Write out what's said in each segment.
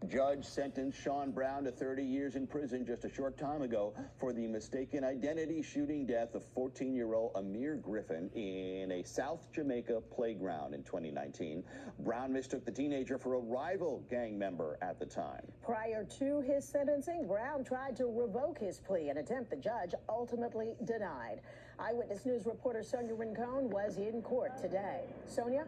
Judge sentenced Sean Brown to 30 years in prison just a short time ago for the mistaken identity shooting death of 14-year-old Aamir Griffin in a South Jamaica playground in 2019. Brown mistook the teenager for a rival gang member at the time. Prior to his sentencing, Brown tried to revoke his plea, an attempt the judge ultimately denied. Eyewitness News reporter Sonia Rincon was in court today. Sonia?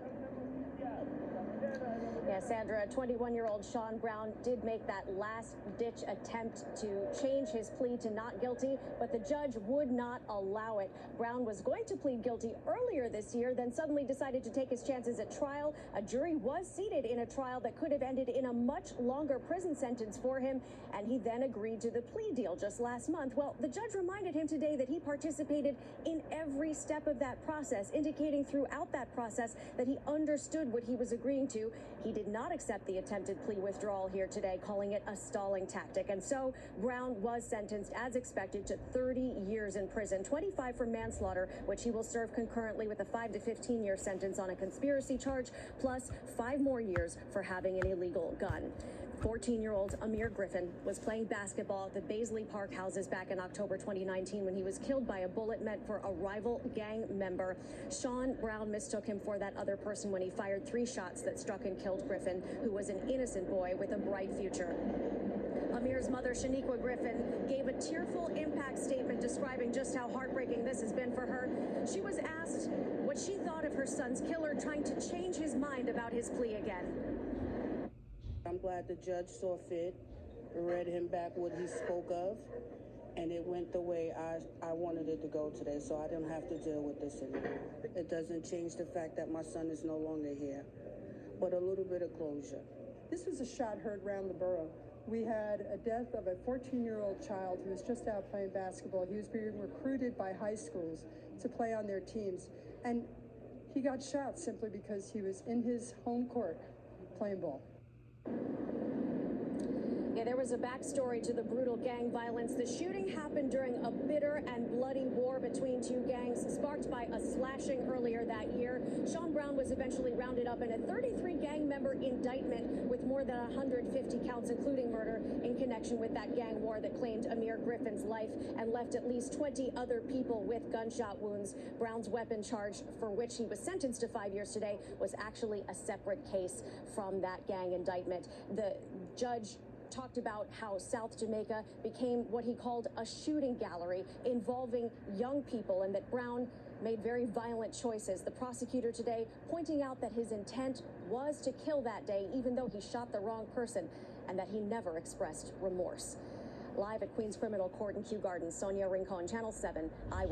Yeah, Sandra, 21-year-old Sean Brown did make that last-ditch attempt to change his plea to not guilty, but the judge would not allow it. Brown was going to plead guilty earlier this year, then suddenly decided to take his chances at trial. A jury was seated in a trial that could have ended in a much longer prison sentence for him, and he then agreed to the plea deal just last month. Well, the judge reminded him today that he participated in every step of that process, indicating throughout that process that he understood what he was agreeing to. He did not accept the attempted plea withdrawal here today, calling it a stalling tactic. And so Brown was sentenced, as expected, to 30 years in prison, 25 for manslaughter, which he will serve concurrently with a 5 to 15-year sentence on a conspiracy charge, plus 5 more years for having an illegal gun. 14-year-old Aamir Griffin was playing basketball at the Baisley Park houses back in October 2019 when he was killed by a bullet meant for a rival gang member. Sean Brown mistook him for that other person when he fired 3 shots that struck and killed Griffin, who was an innocent boy with a bright future. Aamir's mother, Shaniqua Griffin, gave a tearful impact statement describing just how heartbreaking this has been for her. She was asked what she thought of her son's killer trying to change his mind about his plea again. I'm glad the judge saw fit, read him back what he spoke of, and it went the way I wanted it to go today, so I don't have to deal with this anymore. It doesn't change the fact that my son is no longer here, but a little bit of closure. This was a shot heard around the borough. We had a death of a 14-year-old child who was just out playing basketball. He was being recruited by high schools to play on their teams, and he got shot simply because he was in his home court playing ball. Yeah, there was a backstory to the brutal gang violence. The shooting happened during a bitter and bloody war between 2 gangs, sparked by a slashing earlier that year. Sean Brown was eventually rounded up in a 33 gang member indictment with more than 150 counts, including murder, in connection with that gang war that claimed Aamir Griffin's life and left at least 20 other people with gunshot wounds. Brown's weapon charge, for which he was sentenced to 5 years today, was actually a separate case from that gang indictment. The judge talked about how South Jamaica became what he called a shooting gallery involving young people, and that Brown made very violent choices. The prosecutor today pointing out that his intent was to kill that day, even though he shot the wrong person, and that he never expressed remorse. Live at Queens Criminal Court in Kew Gardens, Sonia Rincon, Channel 7 Eyewitness.